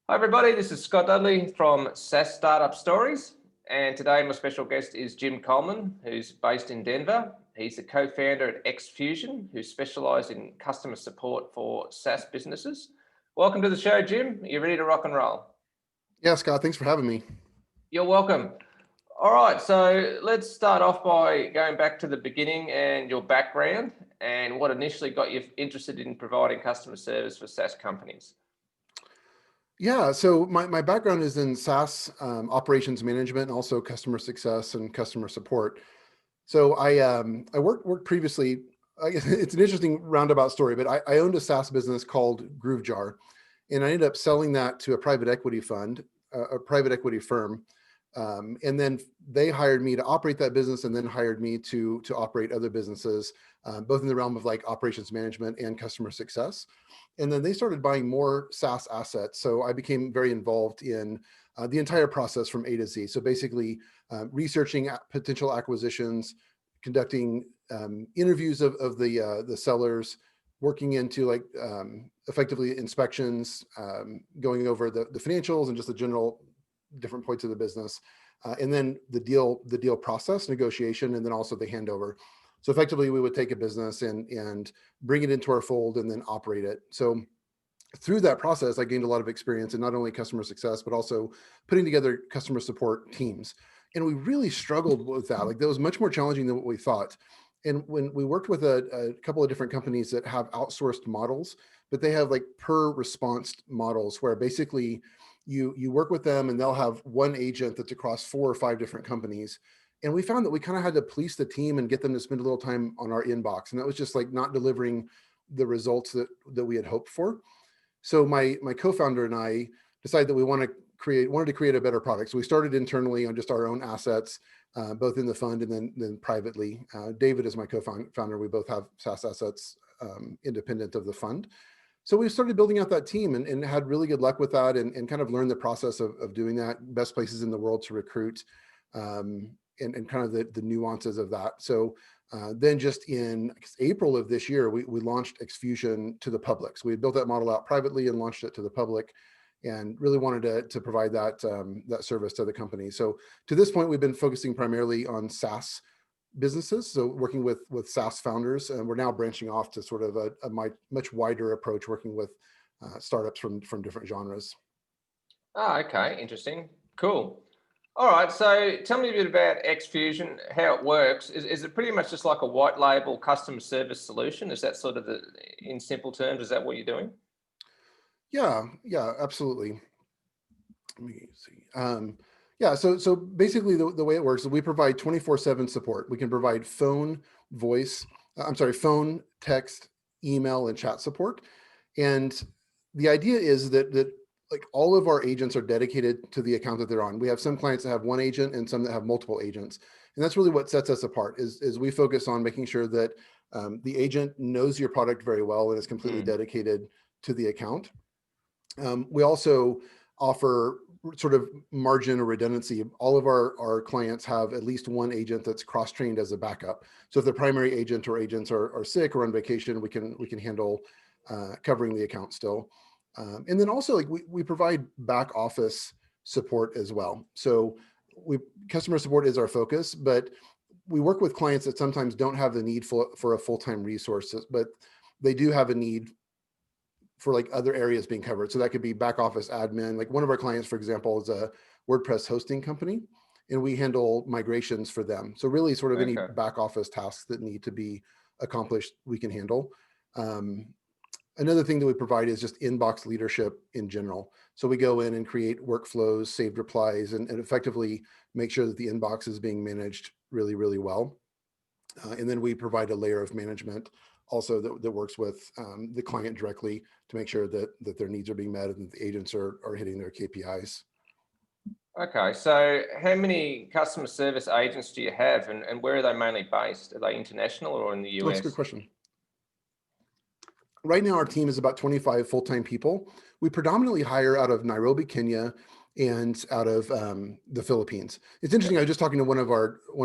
Hi everybody, this is Scott Dudley from SaaS Startup Stories, and today my special guest is Jim Coleman, who's based in Denver. He's the co-founder at XFusion, who specialise in customer support for SaaS businesses. Welcome to the show, Jim. Are you ready to rock and roll? Yeah, Scott, thanks for having me. You're welcome. All right, so let's start off by going back to the beginning and your background and what initially got you interested in providing customer service for SaaS companies. Yeah, so my background is in SaaS operations management, and also customer success and customer support. So I worked previously. I guess it's an interesting roundabout story, but I owned a SaaS business called GrooveJar, and I ended up selling that to a private equity fund, a private equity firm, and then they hired me to operate that business, and then hired me to operate other businesses, both in the realm of like operations management and customer success. And then they started buying more SaaS assets, so I became very involved in the entire process from A to Z. So basically, researching potential acquisitions, conducting interviews of the sellers, working into like effectively inspections, going over the financials and just the general different points of the business, and then the deal process, negotiation, and then also the handover. So effectively, we would take a business and bring it into our fold and then operate it. So through that process, I gained a lot of experience in not only customer success, but also putting together customer support teams. And we really struggled with that. Like that was much more challenging than what we thought. And when we worked with a couple of different companies that have outsourced models, but they have like per response models where basically you work with them and they'll have one agent that's across 4 or 5 different companies. And we found that we kind of had to police the team and get them to spend a little time on our inbox. And that was just like not delivering the results that we had hoped for. So my co-founder and I decided that we wanted to create a better product. So we started internally on just our own assets, both in the fund and then privately. David is my co-founder. We both have SaaS assets independent of the fund. So we started building out that team and had really good luck with that, and kind of learned the process of doing that, best places in the world to recruit, and kind of the nuances of that. So then just in April of this year, we launched XFusion to the public. So we built that model out privately and launched it to the public, and really wanted to provide that service to the company. So to this point, we've been focusing primarily on SaaS businesses, so working with SaaS founders, and we're now branching off to sort of a much wider approach, working with startups from different genres. Oh, okay, interesting. Cool. All right, so tell me a bit about XFusion, how it works. Is it pretty much just like a white label customer service solution? Is that sort of in simple terms, is that what you're doing? Yeah, absolutely. Let me see. Yeah, so basically the way it works is we provide 24/7 support. We can provide phone, voice, phone, text, email, and chat support. And the idea is that like all of our agents are dedicated to the account that they're on. We have some clients that have one agent and some that have multiple agents. And that's really what sets us apart is we focus on making sure that the agent knows your product very well and is completely Mm. dedicated to the account. We also offer sort of margin or redundancy. All of our clients have at least one agent that's cross-trained as a backup. So if the primary agent or agents are sick or on vacation, we can handle covering the account still. And then also like we provide back office support as well. So customer support is our focus, but we work with clients that sometimes don't have the need for a full-time resource, but they do have a need for like other areas being covered. So that could be back office admin. Like one of our clients, for example, is a WordPress hosting company, and we handle migrations for them. So really sort of any Okay. back office tasks that need to be accomplished, we can handle. Um, Another thing that we provide is just inbox leadership in general. So we go in and create workflows, saved replies, and effectively make sure that the inbox is being managed really, really well. And then we provide a layer of management also that works with the client directly to make sure that their needs are being met and that the agents are hitting their KPIs. Okay, so how many customer service agents do you have, and where are they mainly based? Are they international or in the Oh, that's a good US? question. Right now, our team is about 25 full-time people. We predominantly hire out of Nairobi, Kenya, and out of the Philippines. It's interesting. I was just talking to one of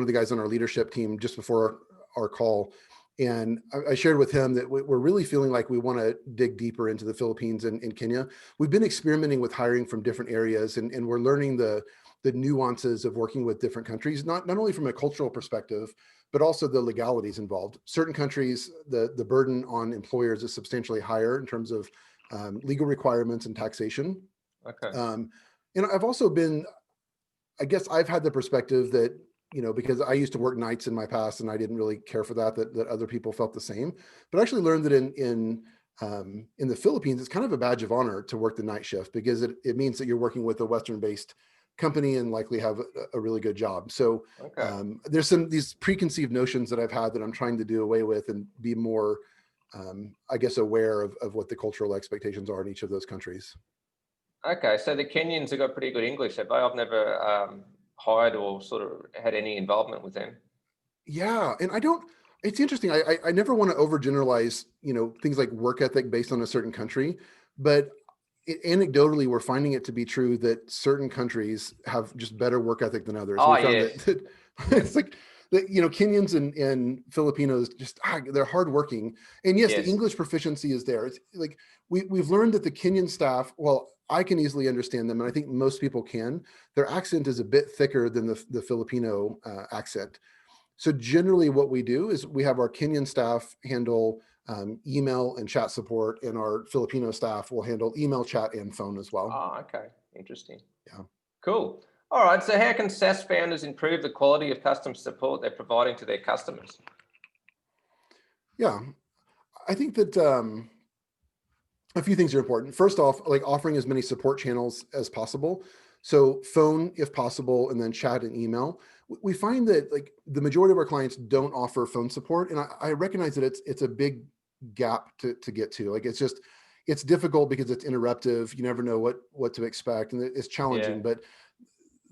the guys on our leadership team just before our call, And I shared with him that we're really feeling like we want to dig deeper into the Philippines and Kenya. We've been experimenting with hiring from different areas, and we're learning the nuances of working with different countries, not only from a cultural perspective, but also the legalities involved. Certain countries, the burden on employers is substantially higher in terms of legal requirements and taxation. Okay. And I've also been, I guess I've had the perspective that, because I used to work nights in my past and I didn't really care for that other people felt the same. But I actually learned that in the Philippines, it's kind of a badge of honor to work the night shift, because it means that you're working with a Western-based company and likely have a really good job. So Okay. there's these preconceived notions that I've had that I'm trying to do away with and be more, I guess, aware of what the cultural expectations are in each of those countries. Okay. So the Kenyans have got pretty good English, have they? I've never hired or sort of had any involvement with them. Yeah, and it's interesting. I never want to overgeneralize, things like work ethic based on a certain country, but anecdotally, we're finding it to be true that certain countries have just better work ethic than others. Oh, We found yes. that it's like that, Kenyans and Filipinos just they're hardworking, and yes, the Yes. English proficiency is there. It's like we've learned that the Kenyan staff, well, I can easily understand them, and I think most people can. Their accent is a bit thicker than the Filipino accent. So generally what we do is we have our Kenyan staff handle email and chat support, and our Filipino staff will handle email, chat, and phone as well. Oh, okay. Interesting. Yeah. Cool. All right. So how can SaaS founders improve the quality of customer support they're providing to their customers? Yeah. I think that a few things are important. First off, like offering as many support channels as possible. So phone, if possible, and then chat and email. We find that like the majority of our clients don't offer phone support. And I recognize that it's a big gap to get to. Like it's difficult because it's interruptive. You never know what to expect, and it's Yeah. challenging. But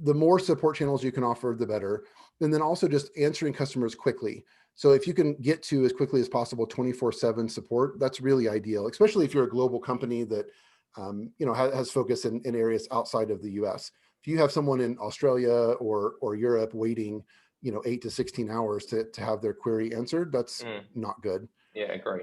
the more support channels you can offer, the better. And then also just answering customers quickly. So if you can get to as quickly as possible 24/7 support, that's really ideal, especially if you're a global company that has focus in areas outside of the US. If you have someone in Australia or Europe waiting, 8 to 16 hours to have their query answered, that's Mm. not good. Yeah. Agree.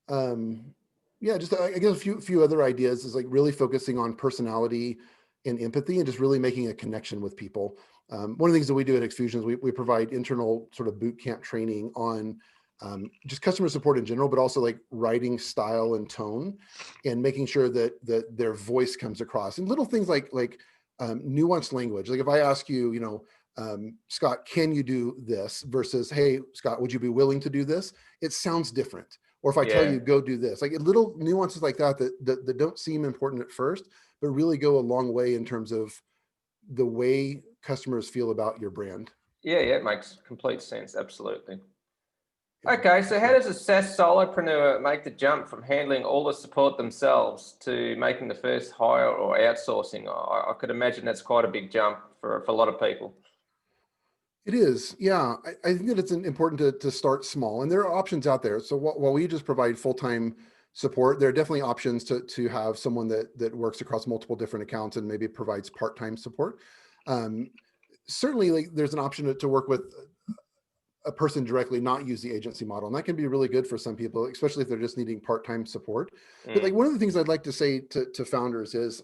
Um, yeah, just I guess a few other ideas is like really focusing on personality and empathy, and just really making a connection with people. One of the things that we do at Xfusion is we provide internal sort of boot camp training on just customer support in general, but also like writing style and tone, and making sure that their voice comes across, and little things like nuanced language. Like if I ask you, Scott, can you do this versus, hey, Scott, would you be willing to do this? It sounds different. Or if I tell Yeah. you, go do this, like little nuances like that don't seem important at first, but really go a long way in terms of the way customers feel about your brand. Yeah. Yeah. It makes complete sense. Absolutely. Yeah. Okay, so how So does a SaaS solopreneur make the jump from handling all the support themselves to making the first hire or outsourcing? I could imagine that's quite a big jump for a lot of people. it is, yeah. I think that it's important to start small, and there are options out there. So while we just provide full-time support, there are definitely options to have someone that works across multiple different accounts and maybe provides part-time support. Um, Certainly, like there's an option to work with a person directly, not use the agency model, and that can be really good for some people, especially if they're just needing part-time support. But like Mm, one of the things I'd like to say to founders is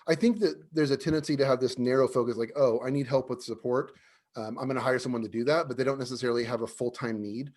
I think that there's a tendency to have this narrow focus, like, oh, I need help with support, I'm going to hire someone to do that, but they don't necessarily have a full-time need.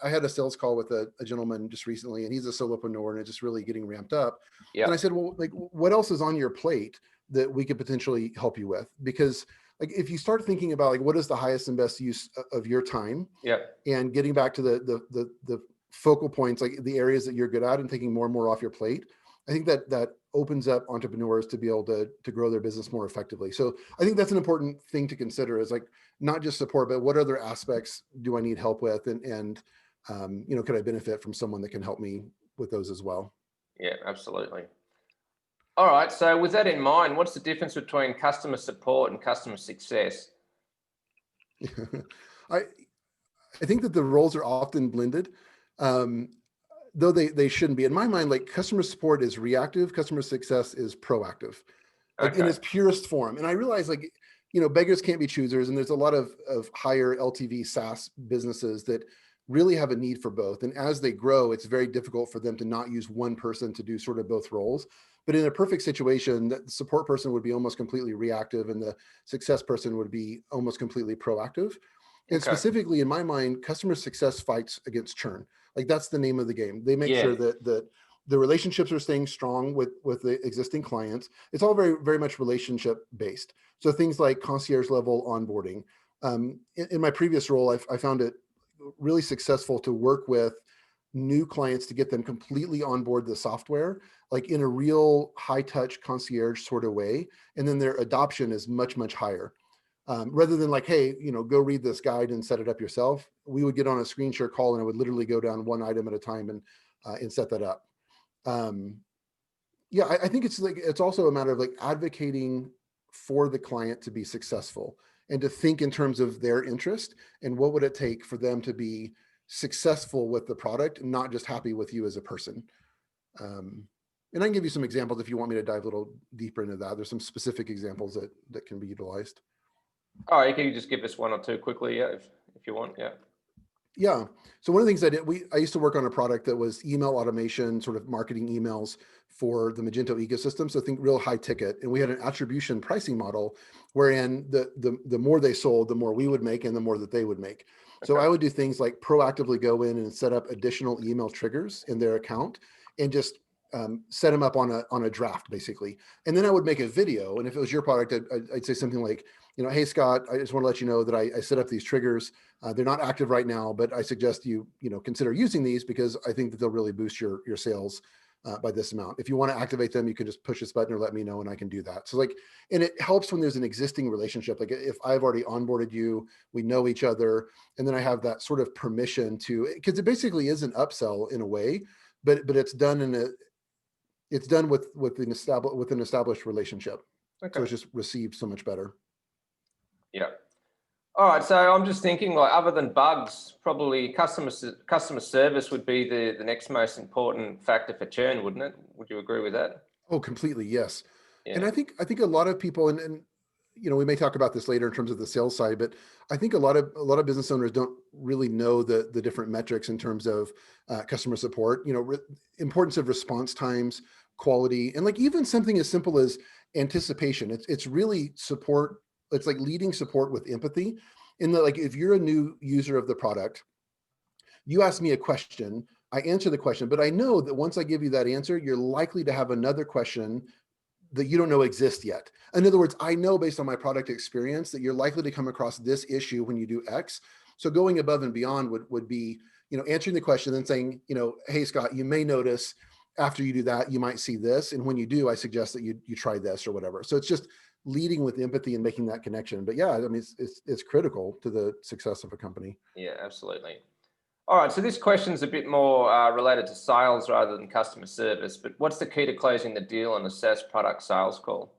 I had a sales call with a gentleman just recently, and he's a solopreneur and it's just really getting ramped up. And I yep. said, well, like, what else is on your plate that we could potentially help you with? Because like if you start thinking about like what is the highest and best use of your time, Yep. and getting back to the focal points, like the areas that you're good at, and taking more and more off your plate, I think that opens up entrepreneurs to be able to grow their business more effectively. So I think that's an important thing to consider, is like not just support, but what other aspects do I need help with, and could I benefit from someone that can help me with those as well. Yeah, absolutely. All right. So with that in mind, what's the difference between customer support and customer success? I I think that the roles are often blended. Um, though they shouldn't be. In my mind, like customer support is reactive, customer success is proactive, like in Okay. its purest form. And I realize like, beggars can't be choosers. And there's a lot of higher LTV SaaS businesses that really have a need for both. And as they grow, it's very difficult for them to not use one person to do sort of both roles. But in a perfect situation, the support person would be almost completely reactive and the success person would be almost completely proactive. And Okay. specifically in my mind, customer success fights against churn. Like that's the name of the game. They make Yeah. sure that the relationships are staying strong with the existing clients. It's all very, very much relationship based. So things like concierge level onboarding. In my previous role, I found it really successful to work with new clients to get them completely on board the software, like in a real high touch concierge sort of way. And then their adoption is much, much higher. Rather than like, hey, go read this guide and set it up yourself. We would get on a screen share call and I would literally go down one item at a time and set that up. Yeah, I think it's also a matter of like advocating for the client to be successful and to think in terms of their interest and what would it take for them to be successful with the product, not just happy with you as a person. And I can give you some examples if you want me to dive a little deeper into that. There's some specific examples that can be utilized. Oh, you can just give us one or two quickly, yeah, if you want, yeah. Yeah. So one of the things I did, I used to work on a product that was email automation, sort of marketing emails for the Magento ecosystem. So think real high ticket. And we had an attribution pricing model wherein the more they sold, the more we would make and the more that they would make. So Okay. I would do things like proactively go in and set up additional email triggers in their account and just set them up on a draft basically. And then I would make a video. And if it was your product, I'd say something like, hey, Scott, I just want to let you know that I set up these triggers. They're not active right now, but I suggest you consider using these because I think that they'll really boost your sales by this amount. If you want to activate them, you can just push this button or let me know and I can do that. So and it helps when there's an existing relationship. Like if I've already onboarded you, we know each other, and then I have that sort of permission to, because it basically is an upsell in a way, but it's done with an established relationship. Okay. So it's just received so much better. Yeah. All right, so I'm just thinking, like, other than bugs, probably customer service would be the next most important factor for churn, wouldn't it? Would you agree with that? Oh, completely, yes. And Yeah. I think a lot of people, and we may talk about this later in terms of the sales side, but I think a lot of business owners don't really know the different metrics in terms of customer support. Importance of response times, quality, and like even something as simple as anticipation. It's really support. It's like leading support with empathy. In that, like if you're a new user of the product, you ask me a question, I answer the question, but I know that once I give you that answer, you're likely to have another question that you don't know exists yet. In other words, I know based on my product experience that you're likely to come across this issue when you do X. So going above and beyond would be, answering the question and saying, hey, Scott, you may notice after you do that, you might see this. And when you do, I suggest that you try this or whatever. So it's just leading with empathy and making that connection. But yeah, I mean, it's critical to the success of a company. Yeah, absolutely. All right, so this question's a bit more related to sales rather than customer service, but what's the key to closing the deal on a SaaS product sales call?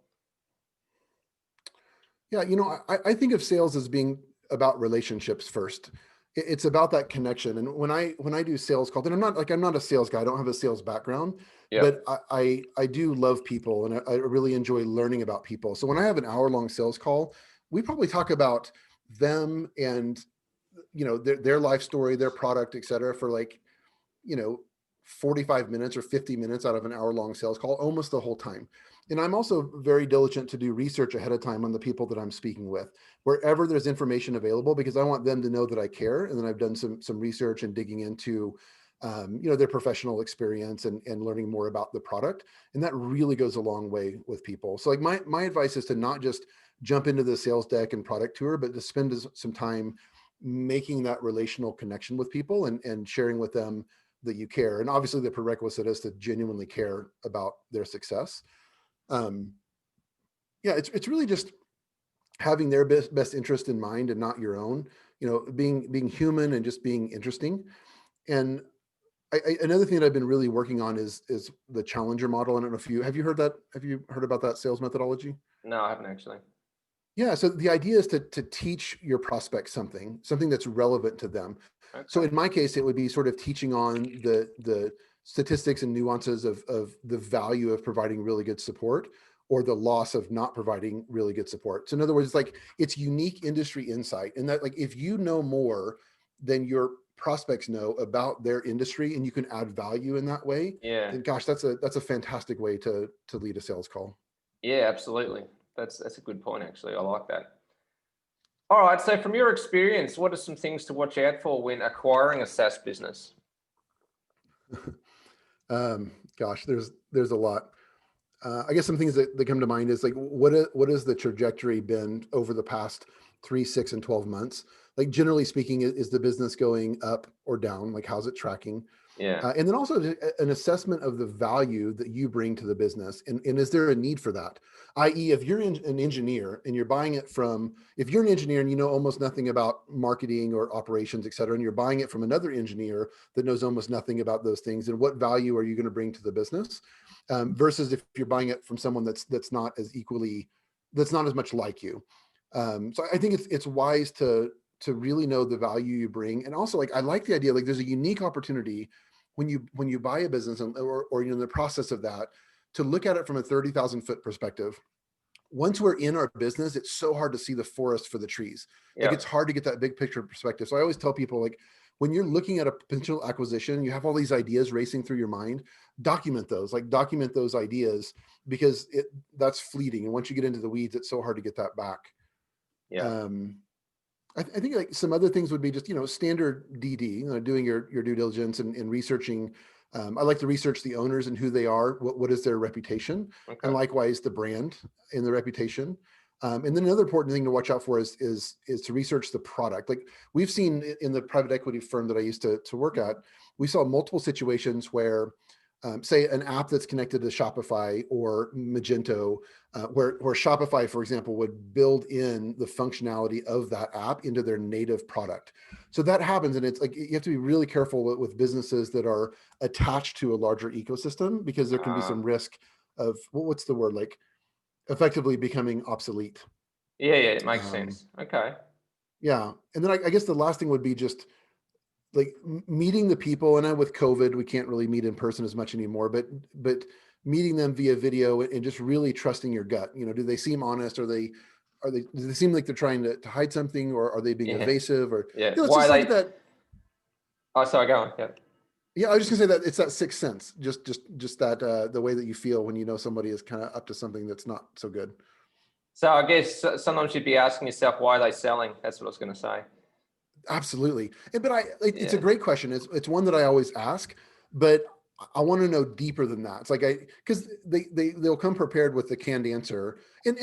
Yeah, I think of sales as being about relationships first. It's about that connection. And when I do sales calls, and I'm not a sales guy, I don't have a sales background, Yeah. but I do love people and I really enjoy learning about people. So when I have an hour-long sales call, we probably talk about them and their life story, their product, et cetera, for 45 minutes or 50 minutes out of an hour-long sales call, almost the whole time. And I'm also very diligent to do research ahead of time on the people that I'm speaking with, wherever there's information available, because I want them to know that I care. And then I've done some research and digging into their professional experience and learning more about the product. And that really goes a long way with people. So like my advice is to not just jump into the sales deck and product tour, but to spend some time making that relational connection with people and sharing with them that you care. And obviously the prerequisite is to genuinely care about their success. Yeah, it's really just having their best interest in mind and not your own, being human and just being interesting. And another thing that I've been really working on is the challenger model. I don't know if have you heard about that sales methodology? No, I haven't actually. Yeah, so the idea is to teach your prospects something that's relevant to them. Okay. So in my case, it would be sort of teaching on the statistics and nuances of the value of providing really good support or the loss of not providing really good support. So in other words, it's unique industry insight. And that like, if you know more than your prospects know about their industry and you can add value in that way, Yeah. then gosh, that's a fantastic way to lead a sales call. Yeah, absolutely. That's a good point, actually. I like that. All right. So, from your experience, what are some things to watch out for when acquiring a SaaS business? Gosh, there's a lot. I guess some things that come to mind is like what has the trajectory been over the past 3, 6, and 12 months? Like generally speaking, is the business going up or down? Like how's it tracking? Yeah. And then also an assessment of the value that you bring to the business. And is there a need for that? I.e., if you're an engineer and you're buying it from, if you're an engineer and you know almost nothing about marketing or operations, et cetera, and you're buying it from another engineer that knows almost nothing about those things, and what value are you going to bring to the business? Versus if you're buying it from someone that's not as equally, that's not as much like you. So I think it's wise to really know the value you bring. And also, like, I like the idea, like there's a unique opportunity when you buy a business or you're in the process of that, to look at it from a 30,000 foot perspective. Once we're in our business, it's so hard to see the forest for the trees. Like Yeah. it's hard to get that big picture perspective. So I always tell people, like, when you're looking at a potential acquisition, you have all these ideas racing through your mind, document those, like document those ideas, because that's fleeting. And once you get into the weeds, it's so hard to get that back. Yeah. Um, I think like some other things would be just, standard DD, doing your due diligence and researching. I like to research the owners and who they are, what is their reputation, and Okay. likewise the brand and the reputation. And then another important thing to watch out for is to research the product. Like we've seen in the private equity firm that I used to work at, we saw multiple situations where, say, an app that's connected to Shopify or Magento, where Shopify, for example, would build in the functionality of that app into their native product. So that happens, and it's like you have to be really careful with businesses that are attached to a larger ecosystem, because there can be Uh, some risk of what's the word, like effectively becoming obsolete. yeah. Yeah. It makes Um, sense. Okay. yeah, and then I guess the last thing would be just like meeting the people. And then with COVID, we can't really meet in person as much anymore, but meeting them via video and just really trusting your gut. Do they seem honest? Do they seem like they're trying to hide something, or are they being Yeah. evasive? Or Yeah. it's Why just like they? that. Oh, sorry. Go on. Yeah. Yeah, I was just gonna say that it's that sixth sense, just that the way that you feel when you know somebody is kind of up to something that's not so good. So I guess sometimes you'd be asking yourself, why are they selling? That's what I was going to say. Absolutely. But it's a Yeah. great question. It's one that I always ask, but I want to know deeper than that. It's like because they'll come prepared with the canned answer, and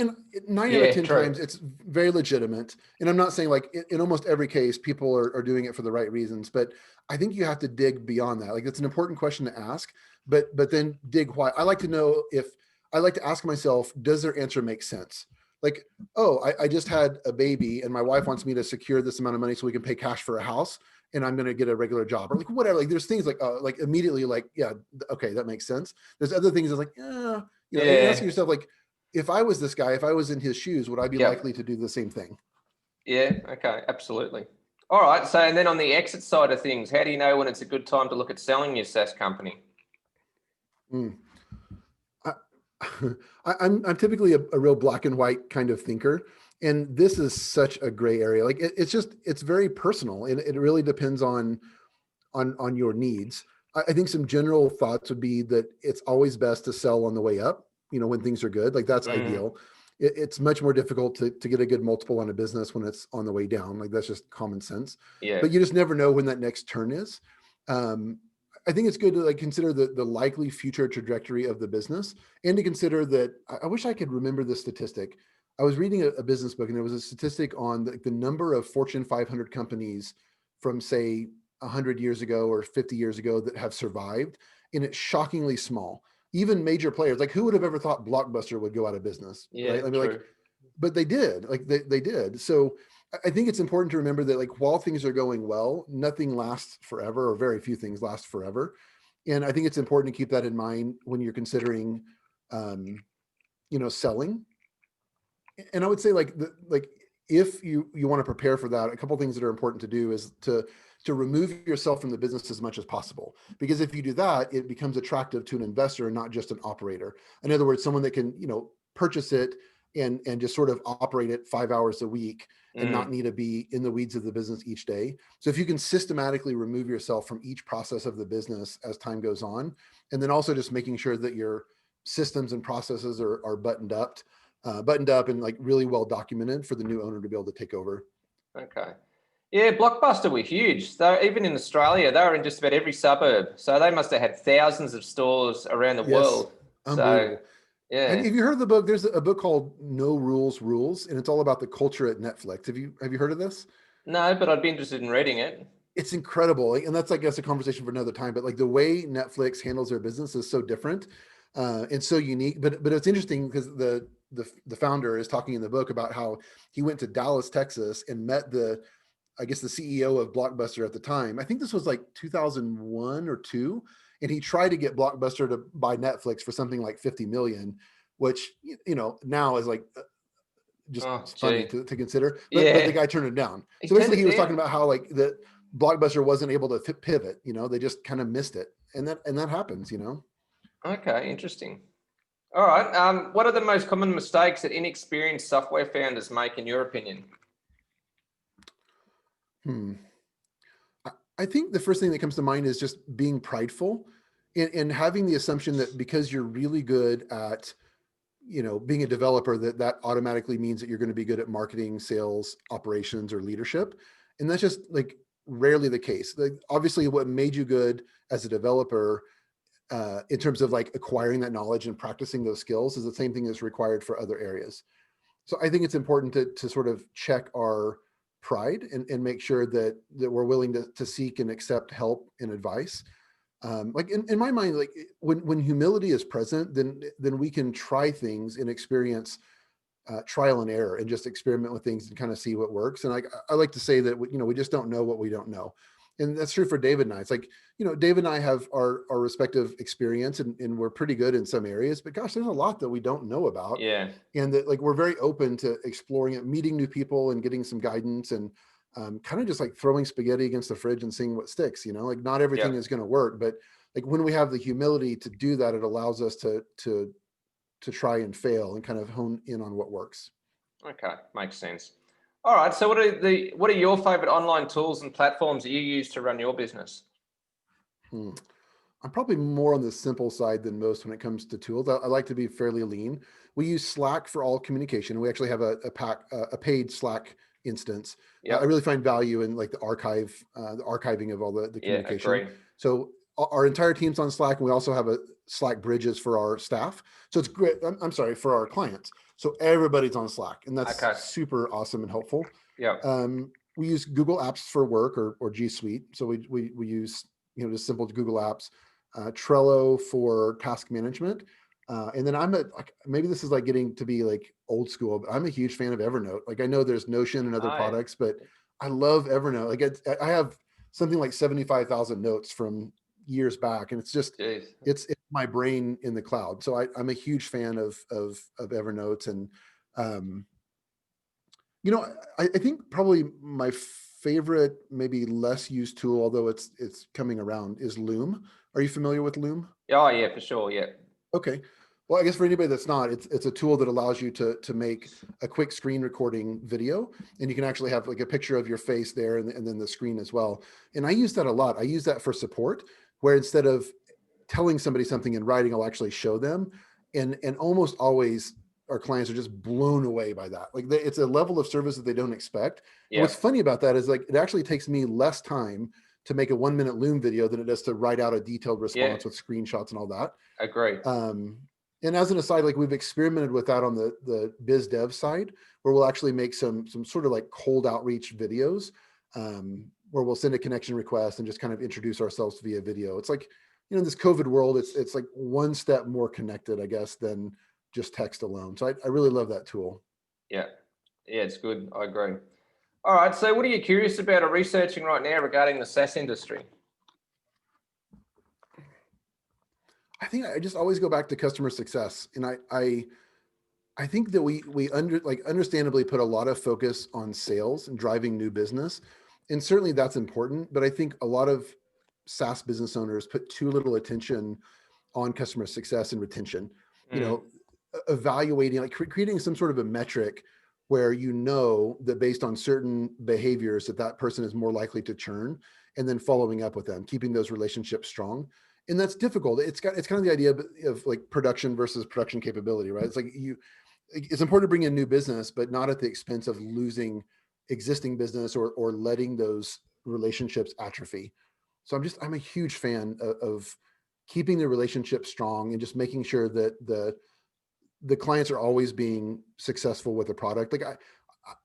9 out of Yeah. 10 True. times it's very legitimate. And I'm not saying like in almost every case people are doing it for the right reasons, but I think you have to dig beyond that. Like it's an important question to ask, but then dig why. I like to know if I like to ask myself, does their answer make sense? Like, oh, I just had a baby and my wife wants me to secure this amount of money so we can pay cash for a house, and I'm going to get a regular job, or like whatever. Like there's things like immediately like, yeah, okay, that makes sense. There's other things that's like, yeah, and Yeah. asking yourself, like, if I was this guy, if I was in his shoes, would I be likely Yep. to do the same thing? Yeah. Okay. Absolutely. All right. So, and then on the exit side of things, how do you know when it's a good time to look at selling your SaaS company? Mm. I, I'm typically a real black and white kind of thinker, and this is such a gray area. Like it's very personal, and it really depends on your needs. I think some general thoughts would be that it's always best to sell on the way up, when things are good. Like that's Mm, ideal. It's much more difficult to get a good multiple on a business when it's on the way down. Like that's just common sense. yeah. But you just never know when that next turn is. Um, I think it's good to like consider the likely future trajectory of the business, and to consider that I wish I could remember the statistic. I was reading a business book, and there was a statistic on the number of Fortune 500 companies from, say, 100 years ago or 50 years ago that have survived, and it's shockingly small. Even major players, like who would have ever thought Blockbuster would go out of business, Yeah. right? I mean, like, True. but they did, like they did. So I think it's important to remember that like while things are going well, nothing lasts forever, or very few things last forever. And I think it's important to keep that in mind when you're considering, um, selling. And I would say like if you want to prepare for that, a couple things that are important to do is to remove yourself from the business as much as possible. Because if you do that, it becomes attractive to an investor and not just an operator. In other words, someone that can, purchase it, and just sort of operate it 5 hours a week and not Mm, need to be in the weeds of the business each day. So if you can systematically remove yourself from each process of the business as time goes on, and then also just making sure that your systems and processes are buttoned up and like really well documented for the new owner to be able to take over. okay. Yeah, Blockbuster were huge. They even in Australia, they were in just about every suburb. So they must have had thousands of stores around the Yes, world. So unbelievable. Have yeah. you heard of the book? There's a book called No Rules Rules, and it's all about the culture at Netflix. Have you heard of this? No, but I'd be interested in reading it. It's incredible, like, and that's, I guess, a conversation for another time. But like the way Netflix handles their business is so different and so unique. But it's interesting because the founder is talking in the book about how he went to Dallas, Texas, and met the, I guess, the CEO of Blockbuster at the time. I think this was like 2001 or two, and he tried to get Blockbuster to buy Netflix for something like 50 million, which now is like just Oh, funny gee. to consider. But the Yeah. guy turned it down. He So turned basically, it he was talking down. about how like the Blockbuster wasn't able to pivot. They just kind of missed it, and that happens. Okay, interesting. All right. What are the most common mistakes that inexperienced software founders make, in your opinion? Hmm. I think the first thing that comes to mind is just being prideful and having the assumption that because you're really good at being a developer, that automatically means that you're going to be good at marketing, sales, operations, or leadership. And that's just like rarely the case. Like obviously what made you good as a developer in terms of like acquiring that knowledge and practicing those skills is the same thing that's required for other areas. So I think it's important to sort of check our pride and make sure that we're willing to seek and accept help and advice. Like in my mind, like when humility is present, then we can try things and experience trial and error and just experiment with things and kind of see what works. And I like to say that we just don't know what we don't know, and that's true for David and I. It's like David and I have our respective experience, and we're pretty good in some areas, but gosh, there's a lot that we don't know about, Yeah. and that like we're very open to exploring it, meeting new people, and getting some guidance and kind of just like throwing spaghetti against the fridge and seeing what sticks. Like not everything Yeah. is going to work, but like when we have the humility to do that, it allows us to try and fail and kind of hone in on what works. Okay, makes sense. All right. So what are your favorite online tools and platforms that you use to run your business? Hmm. I'm probably more on the simple side than most when it comes to tools. I like to be fairly lean. We use Slack for all communication. We actually have a paid Slack instance. I Yep. really find value in like the archiving of all the Yeah, communication. agree. So our entire team's on Slack, and we also have a Slack bridges for our staff. So it's great. I'm sorry, for our clients. So everybody's on Slack, and that's Okay. super awesome and helpful. Yep. We use Google Apps for work or G Suite. So we use just simple Google Apps, Trello for task management. And then maybe this is like getting to be like old school, but I'm a huge fan of Evernote. Like I know there's Notion and other Oh, yeah. products, but I love Evernote. Like I have something like 75,000 notes from years back, and it's just, Jeez. it's my brain in the cloud. So I'm a huge fan of Evernote. And, um, I think probably my favorite, maybe less used tool, although it's coming around, is Loom. Are you familiar with Loom? Oh, yeah, for sure. Yeah. Okay. Well, I guess for anybody that's not, it's a tool that allows you to make a quick screen recording video, and you can actually have like a picture of your face there and then the screen as well. And I use that a lot. I use that for support, where instead of telling somebody something in writing, I'll actually show them. And almost always our clients are just blown away by that. Like it's a level of service that they don't expect. And what's Yep. funny about that is like it actually takes me less time to make a 1 minute Loom video than it does to write out a detailed Yeah. response with screenshots and all that. Agree. Um, and as an aside, like we've experimented with that on the biz dev side, where we'll actually make some sort of like cold outreach videos, where we'll send a connection request and just kind of introduce ourselves via video. It's like, in this COVID world, it's like one step more connected, I guess, than just text alone. So I really love that tool. Yeah. Yeah, it's good. I agree. All right. So what are you curious about or researching right now regarding the SaaS industry? I think I just always go back to customer success, and I think that we understandably put a lot of focus on sales and driving new business, and certainly that's important. But I think a lot of SaaS business owners put too little attention on customer success and retention. You Mm, know, evaluating, like creating some sort of a metric where you know that based on certain behaviors that that person is more likely to churn, and then following up with them, keeping those relationships strong. And that's difficult. It's kind of the idea of like production versus production capability, right? It's like it's important to bring in new business, but not at the expense of losing existing business or letting those relationships atrophy. So I'm a huge fan of keeping the relationship strong and just making sure that the clients are always being successful with the product. Like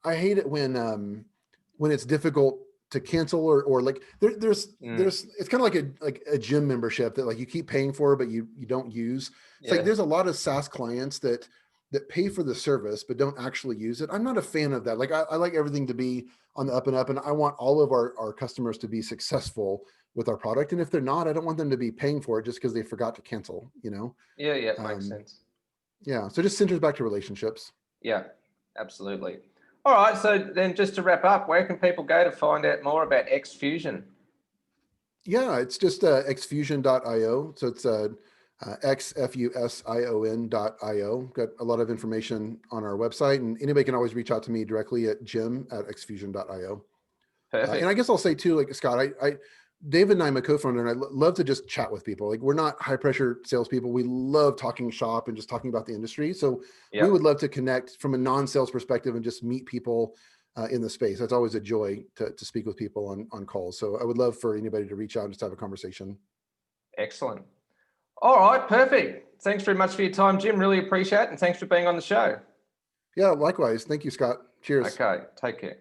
I hate it when it's difficult to cancel or like there's it's kind of like a gym membership that like you keep paying for but you don't use. It's like there's a lot of SaaS clients that pay for the service but don't actually use it. I'm not a fan of that. Like I like everything to be on the up and up, and I want all of our customers to be successful with our product. And if they're not, I don't want them to be paying for it just because they forgot to cancel, you know? Yeah, makes sense. Yeah, so it just centers back to relationships. Yeah, absolutely. All right, so then just to wrap up, where can people go to find out more about XFusion? Yeah, it's just xfusion.io. So it's xfusion.io. Got a lot of information on our website, and anybody can always reach out to me directly at jim@xfusion.io. Perfect. And I guess I'll say too, like Scott, David and I, my co-founder, and I love to just chat with people. Like we're not high pressure salespeople. We love talking shop and just talking about the industry. So we would love to connect from a non-sales perspective and just meet people in the space. That's always a joy to speak with people on calls. So I would love for anybody to reach out and just have a conversation. Excellent. All right, perfect. Thanks very much for your time, Jim. Really appreciate it. And thanks for being on the show. Yeah, likewise. Thank you, Scott. Cheers. Okay, take care.